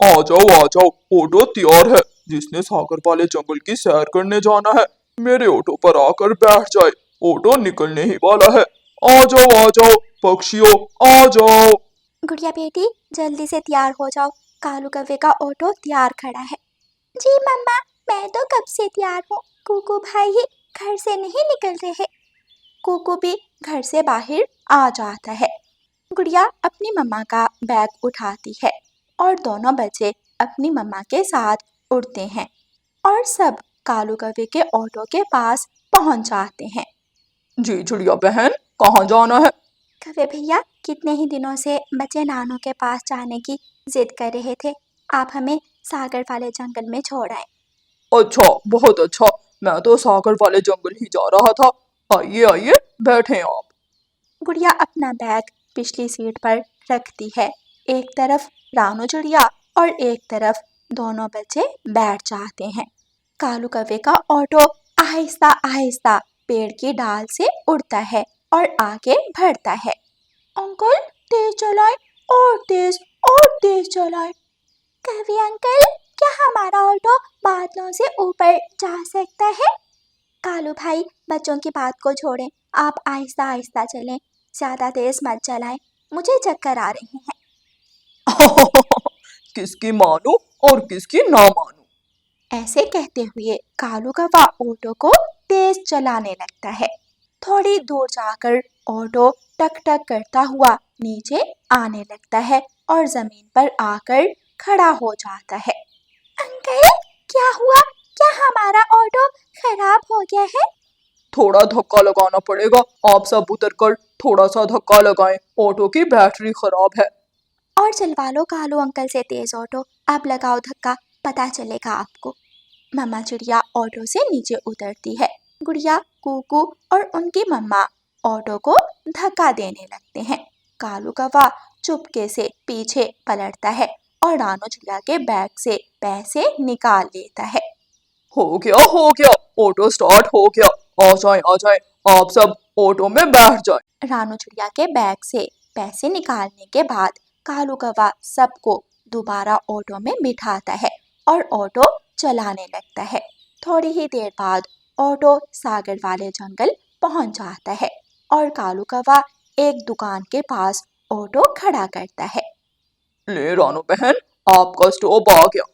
आ जाओ, ऑटो तैयार है। जिसने सागर वाले जंगल की सैर करने जाना है मेरे ऑटो पर आकर बैठ जाए। ऑटो निकलने ही वाला है। आ जाओ पक्षियों, आ जाओ। गुड़िया बेटी जल्दी से तैयार हो जाओ, कालू कौवे का ऑटो तैयार खड़ा है। जी मम्मा, मैं तो कब से तैयार हूँ। कुकू भाई ही घर से नहीं निकल रहे। कुकू भी घर से बाहर आ जाता है। गुड़िया अपनी मम्मा का बैग उठाती है और दोनों बच्चे अपनी मम्मा के साथ उड़ते हैं और सब कालू कौवे के ऑटो के पास पहुंच जाते हैं। जी चिड़िया बहन, कहाँ जाना है? कौवे भैया, कितने ही दिनों से बच्चे नानू के पास जाने की जिद कर रहे थे। आप हमें सागर वाले जंगल में छोड़ आए। अच्छा, बहुत अच्छा। मैं तो सागर वाले जंगल ही जा रहा था। आइए आइए, बैठे आप। गुड़िया अपना बैग पिछली सीट पर रखती है। एक तरफ रानू चिड़िया और एक तरफ दोनों बच्चे बैठ जाते हैं। कालू कौवे का ऑटो आहिस्ता आहिस्ता पेड़ की डाल से उड़ता है और आगे बढ़ता है। अंकल तेज चलाएं, और तेज चलाएं। कवि अंकल, क्या हमारा ऑटो बादलों से ऊपर जा सकता है? कालू भाई बच्चों की बात को छोड़ें, आप आहिस्ता आहिस्ता चलें, ज्यादा तेज मत चलाएं, मुझे चक्कर आ रहे हैं। किसकी मानूं और किसकी ना मानूं। ऐसे कहते हुए कालू कौवा ऑटो को तेज चलाने लगता है। थोड़ी दूर जाकर ऑटो टक टक करता हुआ नीचे आने लगता है और जमीन पर आकर खड़ा हो जाता है। अंकल क्या हुआ? क्या हमारा ऑटो खराब हो गया है? थोड़ा धक्का लगाना पड़ेगा। आप सब उतरकर थोड़ा सा धक्का लगाएं, ऑटो की बैटरी खराब है। और चलवा लो कालू अंकल से तेज ऑटो, अब लगाओ धक्का, पता चलेगा आपको। मम्मा चिड़िया ऑटो से नीचे उतरती है। गुड़िया, कुकू और उनकी मम्मा ऑटो को धक्का देने लगते हैं। कालू कौवा चुपके से पीछे पलटता है और रानू चिड़िया के बैग से पैसे निकाल लेता है। हो गया, ऑटो स्टार्ट हो गया। आ जाएं, आप सब ऑटो में बैठ जाएं। रानू चिड़िया के बैग से पैसे निकालने के बाद कालू कौवा सबको दोबारा ऑटो में बिठाता है और ऑटो चलाने लगता है। थोड़ी ही देर बाद ऑटो सागर वाले जंगल पहुंच जाता है और कालू कौवा एक दुकान के पास ऑटो खड़ा करता है। ले रानू बहन, आपका स्टॉप आ गया।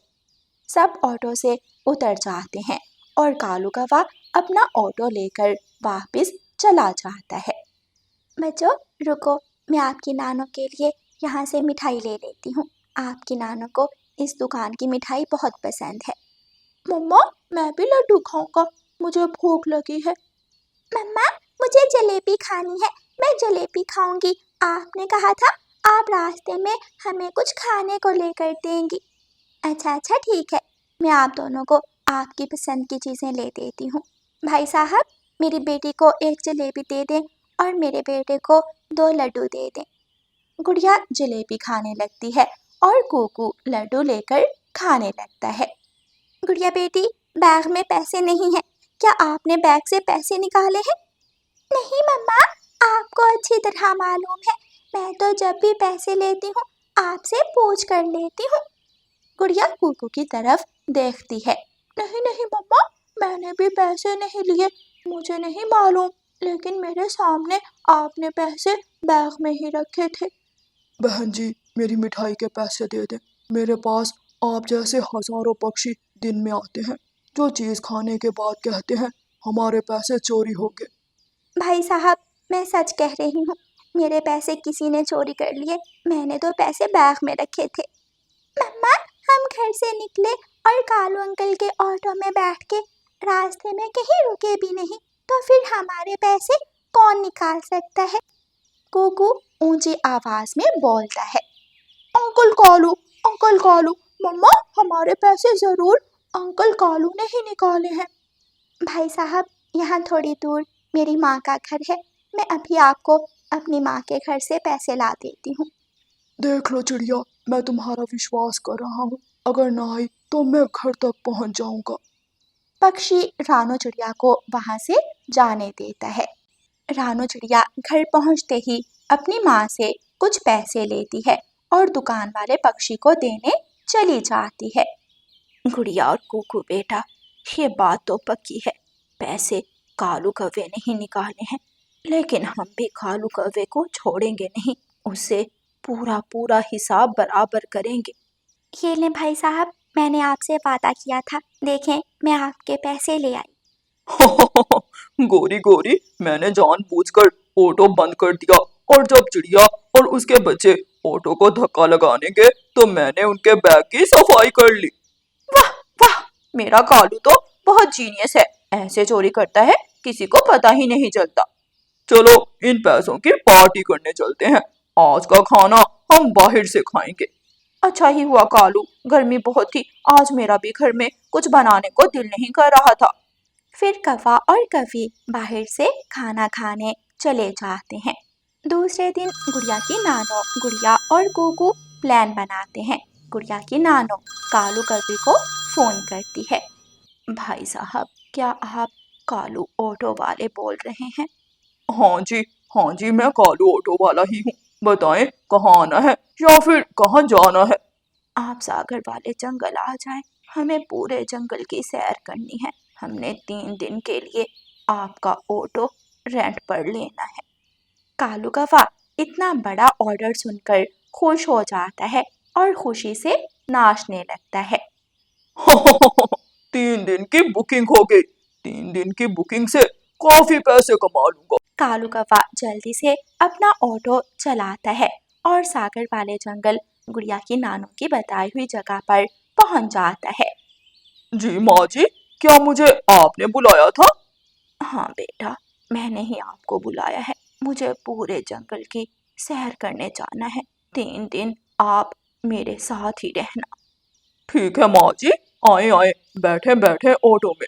सब ऑटो से उतर जाते हैं और कालू कौवा अपना ऑटो लेकर वापस चला जाता है। बच्चों रुको, मैं आपकी नानों के लिए यहाँ से मिठाई ले लेती हूँ। आपकी नानों को इस दुकान की मिठाई बहुत पसंद है। मम्मा, मैं भी लड्डू खाऊंगा, मुझे भूख लगी है। मम्मा, मुझे जलेबी खानी है, मैं जलेबी खाऊंगी। आपने कहा था आप रास्ते में हमें कुछ खाने को लेकर देंगी। अच्छा अच्छा ठीक है, मैं आप दोनों को आपकी पसंद की चीज़ें ले देती हूँ। भाई साहब, मेरी बेटी को एक जलेबी दे दें और मेरे बेटे को 2 लड्डू दे दें। गुड़िया जलेबी खाने लगती है और कुकू लड्डू लेकर खाने लगता है। गुड़िया बेटी, बैग में पैसे नहीं हैं, क्या आपने बैग से पैसे निकाले हैं? नहीं मम्मा, आपको अच्छी तरह मालूम है, मैं तो जब भी पैसे लेती हूँ आपसे पूछ कर लेती हूँ। गुड़िया कुकू की तरफ देखती है। नहीं नहीं मम्मा, मैंने भी पैसे नहीं लिए, मुझे नहीं मालूम, लेकिन मेरे सामने आपने पैसे बैग में ही रखे थे। बहन जी, मेरी मिठाई के पैसे दे दें। मेरे पास आप जैसे हजारों पक्षी दिन में आते हैं, जो चीज खाने के बाद कहते हैं हमारे पैसे चोरी हो गए। भाई साहब, मैं सच कह रही हूँ, मेरे पैसे किसी ने चोरी कर लिए, मैंने तो पैसे बैग में रखे थे। मम्मा, हम घर से निकले और कालू अंकल के ऑटो में बैठ के रास्ते में कहीं रुके भी नहीं, तो फिर हमारे पैसे कौन निकाल सकता है? कुकू ऊंची आवाज में बोलता है। अंकल कालू, मम्मा हमारे पैसे जरूर अंकल कालू ने ही निकाले हैं। भाई साहब, यहाँ थोड़ी दूर मेरी माँ का घर है, मैं अभी आपको अपनी माँ के घर से पैसे ला देती हूँ। देख लो चिड़िया, मैं तुम्हारा विश्वास कर रहा हूँ, अगर ना आई तो मैं घर तक पहुँच जाऊंगा। पक्षी रानू चिड़िया को वहां से जाने देता है। रानू चिड़िया घर पहुंचते ही अपनी माँ से कुछ पैसे लेती है और दुकान वाले पक्षी को देने चली जाती है। गुड़िया और कुकू बेटा, ये बात तो पक्की है, पैसे कालू कौवे ने ही निकाले हैं, लेकिन हम भी कालू कौवे को छोड़ेंगे नहीं, उससे पूरा पूरा हिसाब बराबर करेंगे। ये ले भाई साहब, मैंने आपसे वादा किया था, देखें मैं आपके पैसे ले आई। गोरी गोरी, मैंने जानबूझकर ऑटो बंद कर दिया, और जब चिड़िया और उसके बच्चे ऑटो को धक्का लगाने गए तो मैंने उनके बैग की सफाई कर ली। वाह वाह, मेरा कालू तो बहुत जीनियस है, ऐसे चोरी करता है किसी को पता ही नहीं चलता। चलो इन पैसों की पार्टी करने चलते हैं, आज का खाना हम बाहर से खाएंगे। अच्छा ही हुआ कालू, गर्मी बहुत थी, आज मेरा भी घर में कुछ बनाने को दिल नहीं कर रहा था। फिर कौवा और कौवी बाहर से खाना खाने चले जाते हैं। दूसरे दिन गुड़िया की नानो गुड़िया और कुकू प्लान बनाते हैं। गुड़िया की नानो कालू कौवे को फोन करती है। भाई साहब, क्या आप कालू ऑटो वाले बोल रहे हैं? हाँ जी, मैं कालू ऑटो वाला ही हूँ। बताएं कहाँ आना है या फिर कहाँ जाना है? आप सागर वाले जंगल आ जाएं, हमें पूरे जंगल की सैर करनी है। हमने 3 दिन के लिए आपका ऑटो रेंट पर लेना है। कालू कौवा इतना बड़ा ऑर्डर सुनकर खुश हो जाता है और खुशी से नाचने लगता है। 3 दिन की बुकिंग हो गई, 3 दिन की बुकिंग से काफी पैसे कमा लूंगा। कालू कौवा जल्दी से अपना ऑटो चलाता है और सागर वाले जंगल गुड़िया की नानू की बताई हुई जगह पर पहुंच जाता है। जी माँ जी, क्या मुझे आपने बुलाया था? हाँ बेटा, मैंने ही आपको बुलाया है, मुझे पूरे जंगल की सैर करने जाना है। 3 दिन आप मेरे साथ ही रहना। ठीक है माँ जी, आए आए, बैठे बैठे ऑटो में।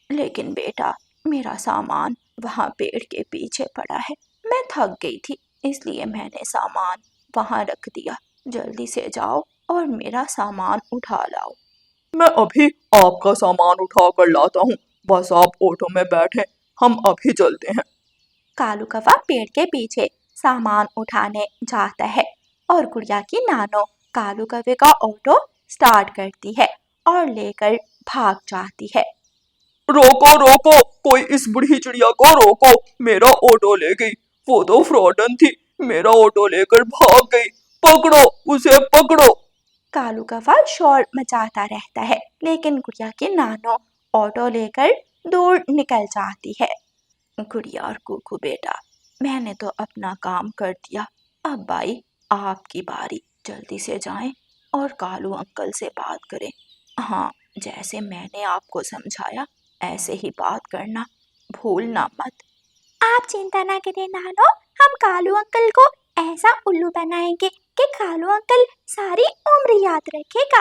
लेकिन बेटा, मेरा सामान वहाँ पेड़ के पीछे पड़ा है, मैं थक गई थी, इसलिए मैंने सामान वहाँ रख दिया। जल्दी से जाओ और मेरा सामान उठा लाओ। मैं अभी आपका सामान उठा कर लाता हूँ, बस आप ऑटो में बैठे, हम अभी चलते हैं। कालू कौवा पेड़ के पीछे सामान उठाने जाता है और गुड़िया की नानो कालू कौवे का ऑटो स्टार्ट करती है और लेकर भाग जाती है। रोको रोको, कोई इस बुढ़ी चिड़िया को रोको, मेरा ऑटो ले गई, वो तो फ्रॉडन थी, मेरा ऑटो लेकर भाग गई, पकड़ो उसे पकड़ो। कालू कौवा शोर मचाता रहता है, लेकिन गुड़िया की नानो ऑटो लेकर दूर निकल जाती है। गुड़िया और कुकू बेटा, मैंने तो अपना काम कर दिया, अब भाई आपकी बारी, जल्दी से जाएं और कालू अंकल से बात करें। हाँ, जैसे मैंने आपको समझाया ऐसे ही बात करना, भूलना मत। आप चिंता ना करें नानो, हम कालू अंकल को ऐसा उल्लू बनाएंगे कि कालू अंकल सारी उम्र याद रखेगा।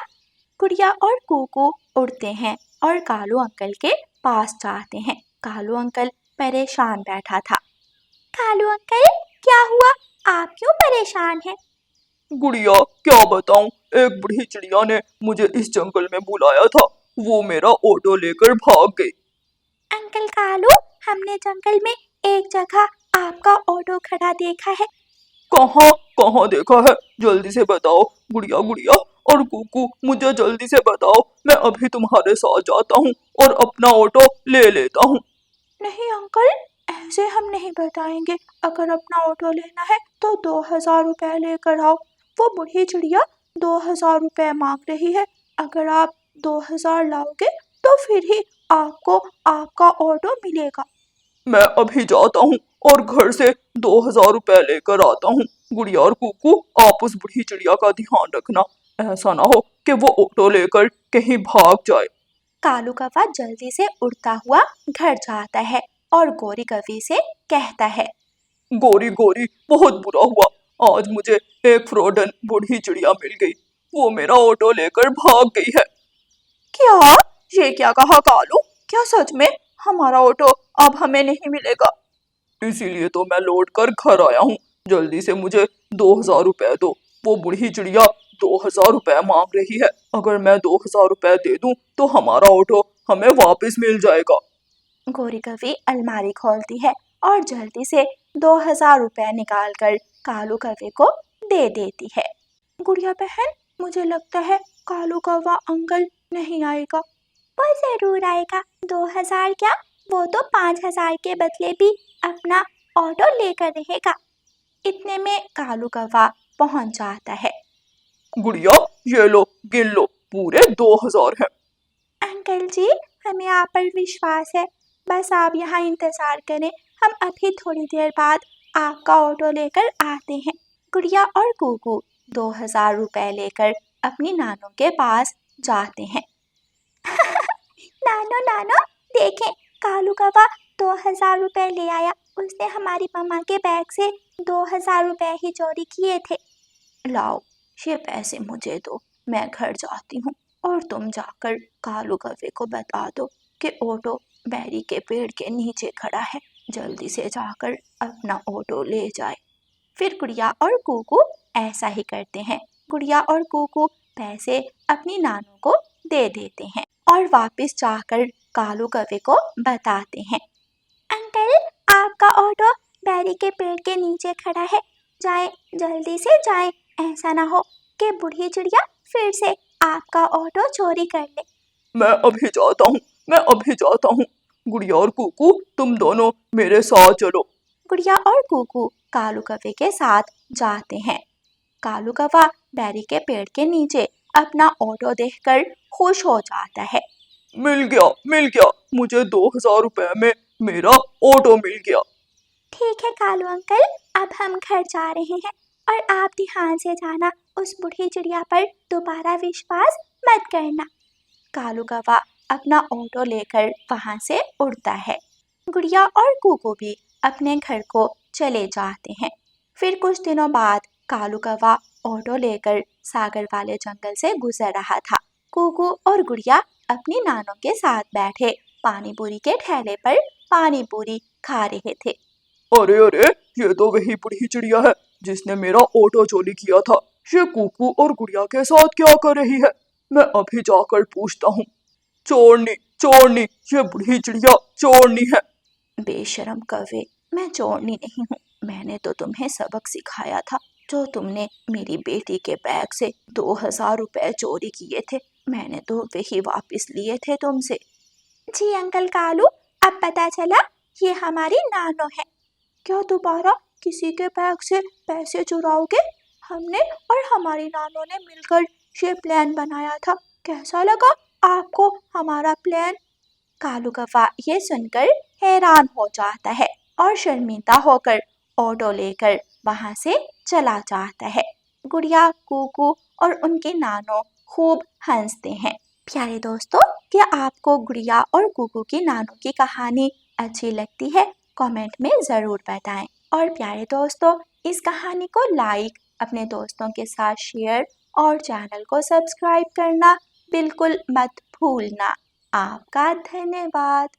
गुड़िया और कुकू उड़ते हैं और कालू अंकल के पास जाते हैं। कालू अंकल परेशान बैठा था। कालू अंकल, क्या हुआ? आप क्यों परेशान हैं? गुड़िया, क्या बताऊं, एक बुढ़ी चिड़िया ने मुझे इस जंगल में बुलाया था, वो मेरा ऑटो लेकर भाग गई। अंकल कालू, हमने जंगल में एक जगह आपका ऑटो खड़ा देखा है। कहाँ कहाँ देखा है, जल्दी से बताओ। गुड़िया गुड़िया और कुकू, मुझे जल्दी से बताओ, मैं अभी तुम्हारे साथ जाता हूँ और अपना ऑटो ले लेता हूँ। नहीं अंकल, ऐसे हम नहीं बताएंगे। अगर अपना ऑटो लेना है तो 2000 रुपए लेकर आओ। वो बुढ़ी चिड़िया 2000 रुपए मांग रही है। अगर आप 2000 लाओगे तो फिर ही आपको आपका ऑटो मिलेगा। मैं अभी जाता हूँ और घर से 2000 रुपए लेकर आता हूँ। गुड़िया और कुकू, आप उस बुढ़ी चिड़िया का ध्यान रखना, ऐसा ना हो कि वो ऑटो लेकर कहीं भाग जाए। कालू कौवा जल्दी से उड़ता हुआ घर जाता है और गोरी कौवी से कहता है। गोरी गोरी, बहुत बुरा हुआ, आज मुझे एक फ्रॉडन बूढ़ी चिड़िया मिल गई, वो मेरा ऑटो लेकर भाग गई है। क्या? ये क्या कहा कालू? क्या सच में हमारा ऑटो अब हमें नहीं मिलेगा? इसीलिए तो मैं लौट कर घर आया हूँ, जल्दी से मुझे 2000 रुपए दो। वो बूढ़ी चिड़िया 2000 रुपए मांग रही है, अगर मैं 2000 रुपए दे दूं तो हमारा ऑटो हमें वापस मिल जाएगा। गोरी कौवी अलमारी खोलती है और जल्दी से 2000 रुपए निकाल कर कालू कौवे को दे देती है। गुड़िया बहन, मुझे लगता है कालू कौवा अंकल नहीं आएगा। वो जरूर आएगा, 2000 क्या, वो तो 5000 के बदले भी अपना ऑटो लेकर रहेगा। इतने में कालू कौवा पहुंच जाता है। गुड़िया ये लो, गिन लो, पूरे 2000 है। अंकल जी, हमें आप पर विश्वास है, बस आप यहाँ इंतजार करें, हम अभी थोड़ी देर बाद आपका ऑटो लेकर आते हैं। गुड़िया और कुकू 2000 रुपए लेकर अपनी नानू के पास जाते हैं। नानो नानो, देखें, कालू कौवा 2000 रुपए ले आया। उसने हमारी मम्मा के बैग से 2000 रुपए ही चोरी किए थे। लाओ, ये पैसे मुझे दो, मैं घर जाती हूँ और तुम जाकर कालू कौवे को बता दो कि ऑटो बेरी के पेड़ के नीचे खड़ा है, जल्दी से जाकर अपना ऑटो ले जाए। फिर गुड़िया और कुकू ऐसा ही करते हैं। गुड़िया और कुकू पैसे अपनी नानू को दे देते हैं और वापस जाकर कालू कौवे को बताते हैं। अंकल, आपका ऑटो बेरी के पेड़ के नीचे खड़ा है, जाए, जल्दी से जाए, ऐसा ना हो कि बूढ़ी चिड़िया फिर से आपका ऑटो चोरी कर ले। मैं अभी जाता हूँ, मैं अभी जाता हूँ। गुड़िया और कुकू तुम दोनों मेरे साथ चलो। गुड़िया और कुकू कालू कौवे के साथ जाते हैं। कालू कौवा बेरी के पेड़ के नीचे अपना ऑटो देखकर खुश हो जाता है। मिल गया, मुझे 2000 रुपए में मेरा ऑटो मिल गया। ठीक है कालू अंकल, अब हम घर जा रहे हैं और आप ध्यान से जाना, उस बूढ़ी चिड़िया पर दोबारा विश्वास मत करना। कालू कौवा अपना ऑटो लेकर वहां से उड़ता है। गुड़िया और कुकू भी अपने घर को चले जाते हैं। फिर कुछ दिनों बाद कालू कौवा ऑटो लेकर सागर वाले जंगल से गुजर रहा था। कुकू और गुड़िया अपनी नानों के साथ बैठे पानी पूरी के ठेले पर पानी पूरी खा रहे थे। अरे अरे, ये तो वही बूढ़ी चिड़िया है जिसने मेरा ऑटो चोरी किया था। ये कुकू और गुड़िया के साथ क्या कर रही है? मैं अभी जाकर पूछता हूँ। चोरनी चोरनी, ये बूढ़ी चिड़िया चोरनी है। बेशरम कौवे, मैं चोरनी नहीं हूँ, मैंने तो तुम्हें सबक सिखाया था। जो तुमने मेरी बेटी के बैग से 2000 रुपए चोरी किए थे, मैंने तो वही वापस लिए थे तुमसे। जी अंकल कालू, अब पता चला ये हमारी नानो है। क्या दोबारा किसी के बैग से पैसे चुराओगे? हमने और हमारी नानो ने मिलकर ये प्लान बनाया था। कैसा लगा आपको हमारा प्लान? कालू कौवा ये सुनकर हैरान हो जाता है और शर्मिंदा होकर ऑटो लेकर वहां से चला जाता है। गुड़िया, कुकू और उनके नानो खूब हंसते हैं। प्यारे दोस्तों, क्या आपको गुड़िया और कुकू की नानो की कहानी अच्छी लगती है? कमेंट में ज़रूर बताएं। और प्यारे दोस्तों, इस कहानी को लाइक, अपने दोस्तों के साथ शेयर और चैनल को सब्सक्राइब करना बिल्कुल मत भूलना। आपका धन्यवाद।